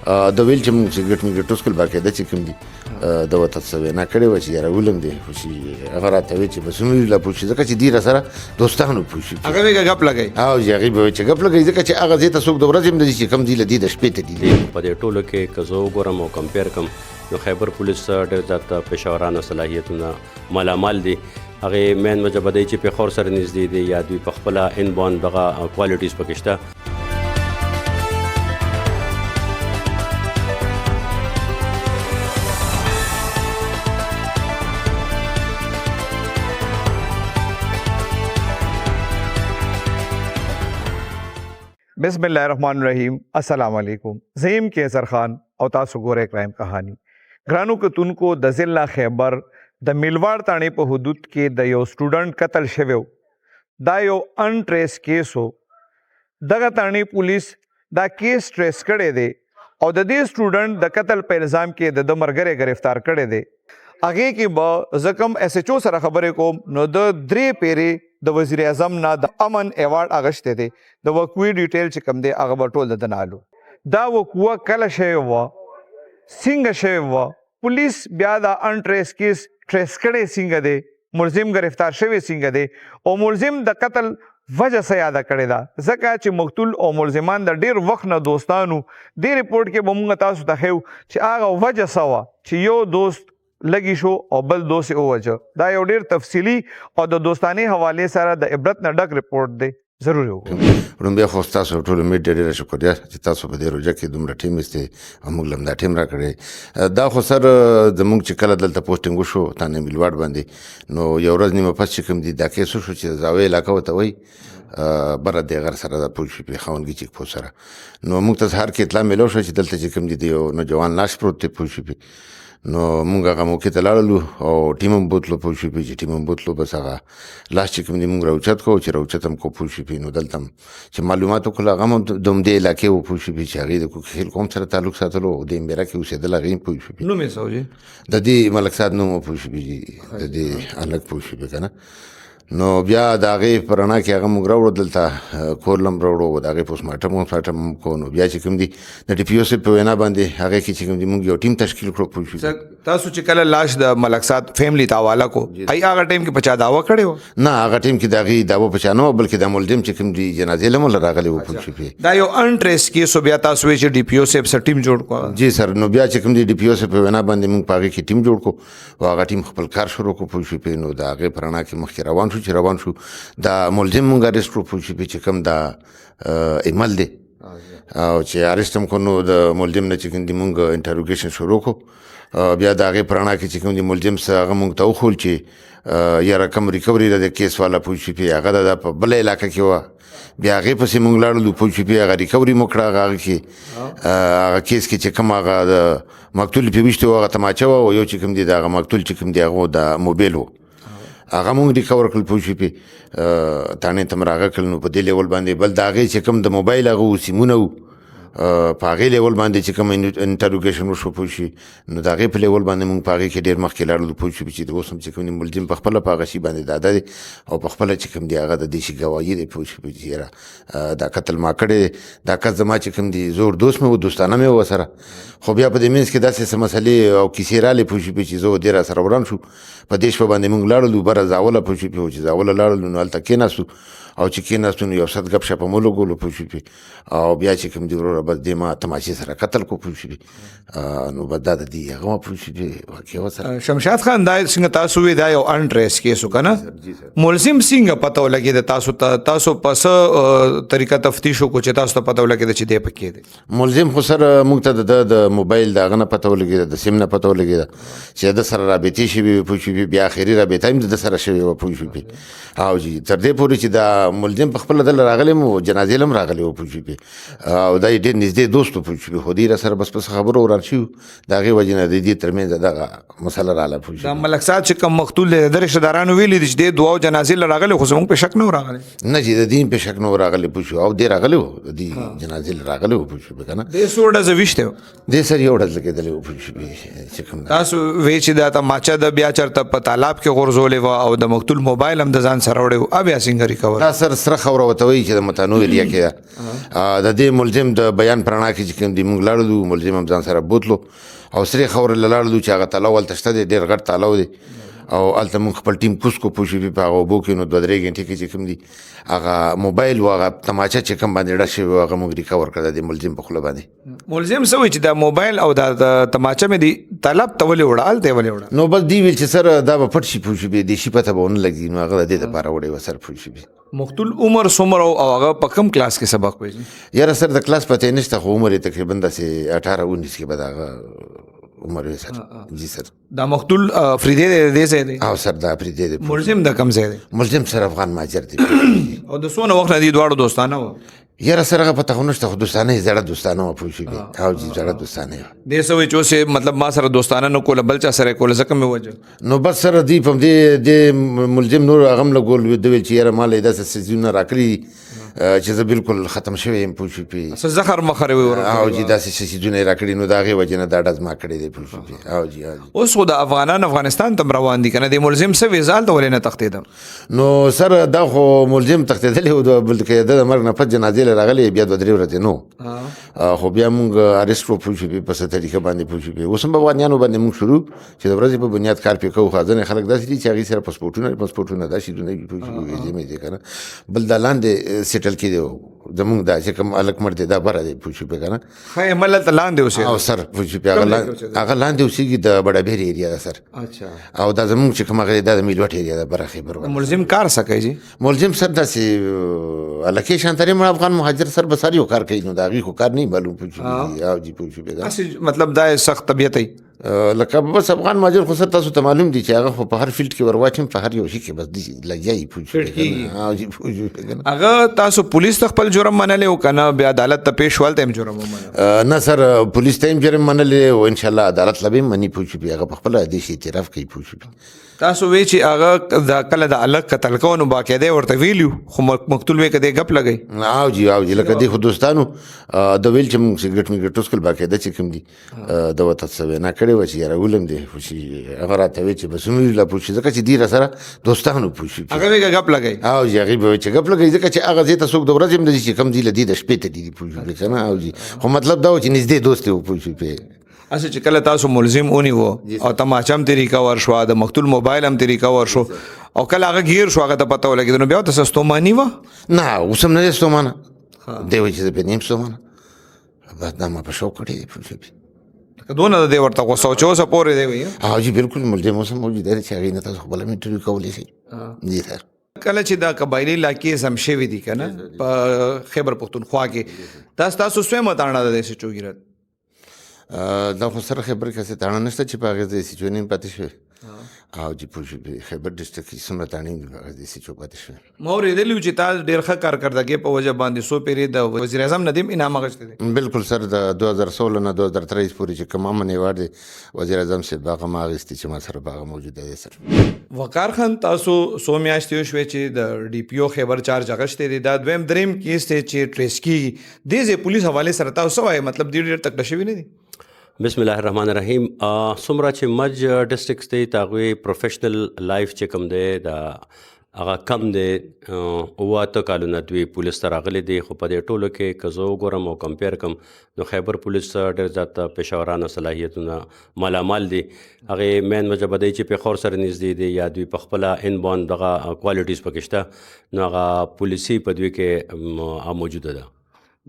د ویل چې موږ سګرټ میګرټ ټوسکل باقاعده چې کوم دي د وته څه وینا کړې وه چې یاره ولم دی خو چې هغه راته وایي چې بس نورې لا پوه شي ځکه چې دي راسره دوستانو پوه شي هغه وی غپ لګی او چې هغې به وایي چې ګپ لګوي ځکه چې هغه ځای ته څوک د ورځې هم نه ځي چې کوم دي له دې د شپې ته دي په دې ټولو کې که زه وګورم او کمپیر کړم نو خیبر پولیس ډېر زیات پېښورانه صلاحیتونه مالامال دي هغې مین وجه به دی چې پېښور سره نږدې دي یا دوی په خپله ان بان دغه کوالټیز پکې شته. بسم الله الرحمن الرحیم. السلام علیکم. زیم کیسر خان او تاسو ګورئ کرائم کہانی. ګرانو کتونکو د ضلع خیبر د میلواړ تاڼې په حدود کې د یو سټوډنټ قتل شوی. دا یو ان ټریس کیس و. دغه تاڼې پولیس دا کیس ټریس کړی دی او د دې سټوډنټ د قتل په الزام کې د ملګری گرفتار کړی دی. هغې کې به زه کوم ایس ایچ او سره خبرې کوم نو د 3 پیرې د وزیر اعظم نه د امن ایوارډ اغشتی دی. د وقوعې ډیټیل چې کوم دی هغه به ټول د ده نه الو. دا وقوعه کله شوې وه، څنګه شوې وه، پولیس بیا دا ان ټریس کیس ټریس کړی څنګه دی، ملزم گرفتار شوی څنګه دی او ملزم د قتل وجه څه یاده کړې ده. ځکه چې مقتول او ملزمان د ډېر وخت نه دوستانو. دې رپورټ کې به موږ تاسو ته ښیو چې هغه وجه څه وه چې یو دوست لګي شو او بل دوست یې ووجه. دا یو ډېر تفصیلي او د دوستانې حوالې سره د عبرت نه ډک رپورټ دی. ضرور وګورئ. وړومبی خو ستاسو ټولو میډیا ډېره شکریه چې تاسو په دې روژه کې دومره ټیم ایستې او موږ له هم دا ټیم راکړی. دا خو سر زموږ چې کله دلته پوسټینګ وشو تانې میلواړ باندې نو یو ورځ نیمه پس چې کوم دي دا کیس وشو چې زاویې علاقه ورته وایي بره د غر سره د پوه شي په خاونګي چیک پوسټ سره نو موږ ته سهار کې اطلاع میلو شوه چې دلته چې کوم دي د یو نوجوان لاش پروت دی پوه شي نو موږ هغه موقع ته لاړلو او ټیم هم بوتلو پوه شو چې ټیم هم بوتلو بس هغه لاس چې کوم دي موږ راوچت کوو چې راوچت هم کو پوه شو نو دلته هم چې معلومات وکړو هغه هم د همدې علاقې و پوه شو چې هغې د کوکیل قوم سره تعلق ساتلو او د امبیره کې اوسېدل هغې هم پوه شو نوم یې څه و د دې ملک صاحب نوم و پوه شو د دې هلک پوه شو که نه نو بیا د هغې په رڼا کې هغه موږ راوړو دلته کور له هم راوړو د هغې پوسټمارټم هم کوو نو بیا چې کوم دي د ډي پي او صاحب په وینا باندې هغې کې چې کوم دي موږ یو ټیم تشکیل کړو پوه شو. تاسو چې کله لاش د ملک صاحب فیملی ته حواله کو ای هغه ټایم کې په چا دعوه کړې وه؟ نه هغه ټیم کې د هغې دعوه په چا نه وه بلکې د ملزم چې کوم دي جنازې له موله راغلی وو پوه شو. دا یو ان ټریس کیس و. بیا تاسو وایي چې ډي پي او صاحب سره ټیم جوړ کړو؟ جی سر. نو بیا چې کوم دي ډي پي او صاحب په وینا باندې موږ په هغې کې ټیم جوړ کړو او هغه ټیم خپل کار شروع کړو پوه شو. نو د هغې په رڼا کې مخکې روان شو چې روان شو دا ملزم مونږ اریسټ کړو پوه شو چې کوم دا ایمل دی او چې اریسټ هم کړو نو د ملزم نه چې کوم دي مونږ انټروګیشن شروع کړو. بیا د هغې په رڼا کې چې کوم دي ملزم څه هغه مونږ ته وښول چې یاره کوم ریکوري ده د کیس والا پوه شو هغه د په بله علاقه کې وه. بیا هغې پسې مونږ لاړلو پوه شو هغه ریکوري مو کړه هغه کې هغه کیس کې چې کوم هغه د مقتول پې ویشتې و هغه تماچه وه او یو چې کوم دي د هغه مقتول چې کوم دي هغه د موبایل و هغه مونږ ریکور کړل پوه شو تاڼې ته م راغه کړل نو په دې لیول باندې بل د هغې چې کوم د موبایل هغه و سیمونه و په هغې لیول باندې چې کوم انټروګیشن وشو پوه شي نو د هغې په لیول باندې مونږ په هغې کې ډېر مخکې لاړلو پوه شو چې اوس هم چې کوم ملزم په خپله په هغه شي باندې ډاډه دی او په خپله چې کوم دی هغه د دې شي ګواهي دی پوه شو چې یاره دا قتل ما کړی دی دا کس زما چې کوم دی زور دوست مې و دوستانه مې و ورسره خو بیا په دې منځ کې داسې څه مسلې او کیسې رالې پوه شو چې زه دې راسره وران شو په دې شپه باندې مونږ لاړلو بره زاوله پوه شو چې زاوله لاړلو نو هلته کېناستو او چې کېناستو نو یو ست ګپ شپه مو لګولو پوه شو او بیا چې کوم دی وروره بس دې ما تماشې سره قتل کو پوه شو نو بس دا د دې هغه ما پوه شو واقع ورسره. شمشاد خان دا څنګه تاسو وی دا یو ان ټریس کیس و که نه ملزم څنګه پته ولګېده تاسو ته؟ تاسو په څه طریقه تفتیش وکړو چې تاسو ته پته ولګېده چې دی پکې دی؟ ملزم خو سر موږ ته د موبایل د هغه نه پته ولګېده د سیم نه پته ولګېده چې د سره رابطې شوې وي پوه شو بیا اخري رابطه هم د سره شوې وه پوه شو او جی تر دې پورې چې دا ملزم په خپله دله راغلی م جنازې له هم راغلی و پوه شو او دا یې ډېر نږدې دوست و پوه شو خو دې را سره بس پس خبرو وران شوي د هغې وجې نه د دې تر منځ دغه مسله راغله پوه شو. دا ملک صاحب چې کوم مقتول دی د رشته دارانو ویلي دي چې دې دعا او جنازې له راغلی خو زموږ په شک نه و راغلی؟ نه چې د دې په شک نه و راغلی پوه شو او دې راغلی و د دې جنازې له راغلی و پوه شو که نه دې څو ډزه ویشتی و؟ دې سر یو ډز لګېدلی و پوه شو چې کوم تاسو وایي چې دا تماچه د بیا چېرته په تالاب کې غورځولې وه او د مقتول موبایل هم د ځان سره وړی و بیا څنګه ریکور؟ دا سر سره خبره ورته وایي چې د متانو ایریا کې ده د دې ملزم د بیان پرانا کې چې کوم دی موږ لاړو ملزم هم ځان سره بوتلو او سرې خاورې له لاړو چې هغه تالاو هلته شته دی ډېر غټ تالاو دی او هلته موږ خپل ټیم کوز کو پوه شوي په هغه اوبو کې نو 2-3 غنټې کې چې کوم دي هغه موبایل و هغه تماچه چې کوم باندې ډک شوی و هغه موږ ریکور کړه د ملزم په خوله باندې. ملزم څه وایي چې دا موبایل او دا تماچه مې دي طلب ته ولې وړه هلته یې ولې وړه؟ نو بس دی ویل چې سر دا به پټ شي پوه شوي دې شي پته به ونه لګي نو هغه د دې دپاره وړی و سر پوه شوي. مقتول عمر څومره او هغه په کوم کلاس کې سبق وایي؟ یاره سر د کلاس پته یې نشته خو عمر یې تقریبا داسې 18-19 کې به د هغه عمر وي سر. جی سر. دا مقتول فریدی دی د دې ځای دی؟ او سر دا فریدی دی. ملزم د کوم ځای دی؟ ملزم سر افغان مهاجر دی. او د څونه وخت نه دي دواړو دوستانه وه؟ یاره سر هغه پته خو نشته خو دوستانه یې زړه دوستانه وه پوه شوې. او جی زړه دوستانه وه. دې څه وایي چې اوس مطلب ما سره دوستانه نه کوله بل چا سره یې کوله ځکه مې وجه؟ نو بس سره دوی په دې ملزم نور هغه هم لګول ده ویل چې یاره ما له یې داسې څیزونه راکړي چې زه بالکل ختم شوی یم پوه شوې. څه زخر مخر یې ورکړی؟ او جی داسې څیزونه یې راکړي نو د هغې وجې نه دا ډز ما کړی دی پوه شوې. او جی اوس خو د افغانستان ته روان دي که نه؟ د ملزم څه ویزه هلته ولې نه تښتېده؟ نو سر دا خو ملزم تښتېدلی و بلکې د مرګ نه پس جنازې له راغلی بیا 2-3 ورځې نو خو بیا مونږ اریسټ کړو پوه شوې په څه طریقه باندې پوه شوې. اوس هم په افغانیانو باندې مونږ شروع چې د ورځې په بنیاد کار پرې کوو. خو ځینې خلک داسې دي چې هغوی سره پاسپورټونه دا شیدونه وي پوه شوې ویزې مې دي که نه. بل دا لاندې سیټل کېدی زمونږ دا چې کوم هلک مړ دی دا بره دی پوه شوې که نه. ښه عمل هلته لاندې اوسېږي؟ او سر پوه شوې هغه لاندې اوسېږي د بډابیر ایریا ده سر. او دا زمونږ چې کوم هغه دی دا د میلوټ ایریا ده بره خیبر باندې. ملزم کار څه کوي جي؟ ملزم سر داسې هلکې شانترې مړ افغان مهاجر سر به سر یو کار کوي نو د هغوی خو کار نه معلوم پوه شوې. او جی پوه شوې داسې مطلب دا سخت طبیعت وي لکه بس افغان مهاجر خو سر تاسو ته معلوم دي چې هغه خو په هر فیلډ کې ورواچم په هر یو شي کې بس دې لګیا یي پوه شوې. او جی پوه شوې هغه تاسو پولیس ته خپل جرم منلی او که نه بیا عدالت ته پیش ول ته هم جرم ومنه؟ نه سر پولیس ته هم جرم منلی او انشاءالله عدالت له به هم مني پوه شوې. هغه په خپله دې شي اعتراف کوي پوه شوې. تاسو وی چې هغه د کله د هلک قتل کوو نو باقاعده ورته ویلي خو مقتول وی که دی ګپ لګوي؟ او جی لکه دی خو دوستانو د ویل چې مونږ سګرټ میګرټ وڅکل باقاعده چې کوم دي د ورته څه وینا کړې وه چې یاره ولم دی خو چې هغه راته ویل چې بس ونولي لا پوه شي ځکه چې دی راسره دوستانو پوه شي. هغه وی که ګپ لګوي؟ او جی هغې به وایي چې ګپ لګوي ځکه چې هغه ځای ته څوک د ورځې هم نه ځي چې کوم دی له دې د شپې ته دي پوه شوې که نه. او جی خو مطلب دا و چې نږدې دوست دی پوه شوې. اسه چې کله تاسو ملزم ونیوه او تماچه هم ترې ریکور شوه د مقتول موبایل هم ترې ریکور شو او کله هغه ګیر شو هغه ته پته ولګېده نو بیا ورته څه ستوماني وه؟ نه اوس هم نه دی ستومانه. دی وایي چې زه بیا نه یم ستومانه بس دا ما په شوق کړی دی پوه شوې. دونه د دې ورته غوسه و چې اوسه پورې دی وایي؟ او جی بالکل ملزم اوس هم موجود دی چې هغې نه تاسو خپله هم انټرویو کولی شئ. جی سر. کله چې دا قبایلي علاقې سم شوي دي که نه په خیبر پښتونخوا کې دا ستاسو سویمه تاڼه ده د سچوګیرت؟ دا خو سره خیبر کې هسې تاڼه نشته چې په هغې ځای سیچو نه پاتې شوې. او جی پوه شوې خیبر ډسټرکټ کې څومره تاڼې دي په هغې ځای سیچو پاتې شوې. ما اورېدلي وو چې تا ډېر ښه کارکردګۍ په وجه باندې څو پیرې د وزیر اعظم نه دې هم انعام اخیستی دی؟ بالکل سر د 2016 نه 2023 پورې چې کوم امن ایوارډ دی وزیر اعظم صاحب هغه ما اخیستی چې ما سره په هغه موجوده دی سر. وقار خان تاسو څو میاشتې وشوې چې د ډي پي او خیبر چارج اخیستی دی دا دویم دریم کیس دی چې ټریس کېږي دې ځای پولیس حوالې سره تاسو څه وایي مطلب ډېر تکړه شوي نه دي؟ بسم الله الرحمن الرحیم. څومره چې مرج ډسټرکټس دی د هغوی پروفیشنل لایف چې کوم دی د هغه کم دی 7 کالونه دوی پولیس ته راغلی دی خو په دې ټولو کې که زه وګورم او کمپیر کړم نو خیبر پولیس ډېر زیات پیشورانه صلاحیتونه مالامال دي. هغې مین وجه به دی چې پېښور سره نږدې دی یا دوی په خپله ان بان دغه کوالټیز پکې شته نو هغه پولیسي په دوی کې موجوده ده.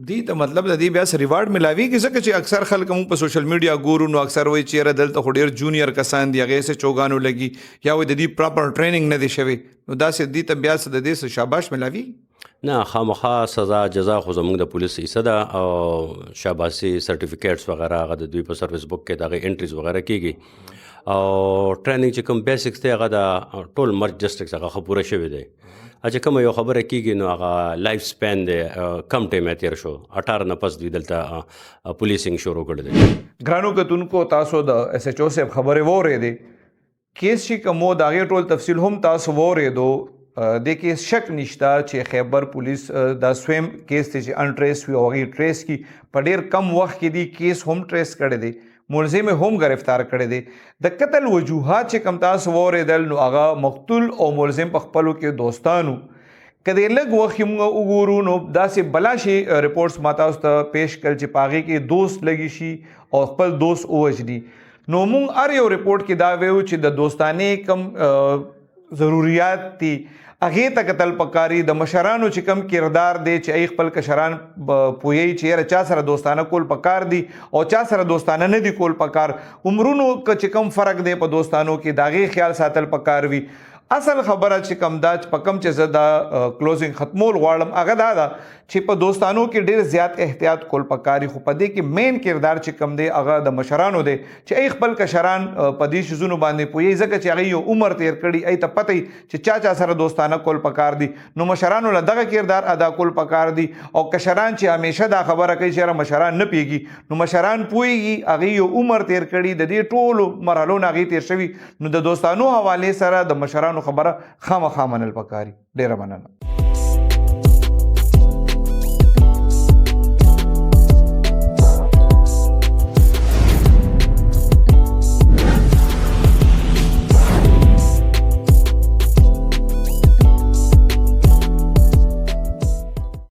دی ته مطلب د دې بیا څه ریوارډ ملاویږي ځکه چې اکثر خلک موږ په سوشل میډیا ګورو نو اکثر وایي چې یاره دلته خو ډېر جونیئر کسان دي هغې څه چوګانو لګي یا وایي د دې پراپر ټریننګ نه دی شوی نو داسې دې ته بیا څه د دې څه شاباش ملاویږي؟ نه خامخا سزا جزا خو زموږ د پولیس حصه ده او شاباسي سرټیفیکیټس وغیره هغه د دوی په سروس بک کې د هغې انټریز وغیره کېږي او ټریننګ چې کوم بیسکس دی هغه د ټول مرج ډسټرکټس هغه ښه پوره شوی دی. چې کومه یو خبره کېږي نو هغه لایف سپین دی کم ټایم یې تېر شو 18 نه پس دوی دلته پولیسینګ شروع کړی دی. ګرانو کتونکو تاسو د ایس ایچ او صاحب خبرې واورېدې کیس چې کوم د هغې ټول تفصیل هم تاسو واورېدو د کیس شک نشته چې خیبر پولیس دا سویم کیس دی چې انټریس وي او هغې ټریس کی په ډېر کم وخت کې دی کیس هم ټریس کړی دی ملزم هم گرفتار کړی دی. د قتل وجوهات چې کوم تاسو واورېدل نو هغه مقتول او ملزم په خپلو کې دوستانو که د لږ وخت موږ وګورو نو داسې بلا شي رپورټس ما تاسو ته پیش کړل چې په هغې کې دوست لګي شي او خپل دوست ووژني. نو موږ هر یو رپورټ کې دا ویو چې د دوستانې کم ضروریات دي هغې ته کتل پکاري، د مشرانو چې کم کردار دی چې ای خپل کشران پوهیږي چې یاره چا سره دوستانه کول پکار دي او چا سره دوستانه نه دي کول پکار، عمرونو که چې کم فرق دی په دوستانو کې د هغې خیال ساتل پکار وي. اصل خبره چې کم دا په کم چې زه دا کلوزینګ ختمول غواړم هغه دا ده چې په دوستانو کې ډېر زیات احتیاط کول پکاري، خو په دې کې مین کردار چې کم دی هغه د مشرانو دی چې ای خپل کشران په دې شیزونو باندې پوهیږي، ځکه چې هغې یو عمر تیر کړي، ای ته پته چې چا سره دوستانه کول پکار دي. نو مشرانو له دغه کردار ادا کول پکار دي او کشران چې همیشه دا خبره کوي چې یاره مشران نه پوهیږي، نو مشران پوهیږي هغې یو عمر تیر کړي، د دې ټولو مرحلو نه هغې تیر شوي، نو د دوستانو حوالې سره د مشرانو خبره خامخا منل پکاري. ډیره مننه.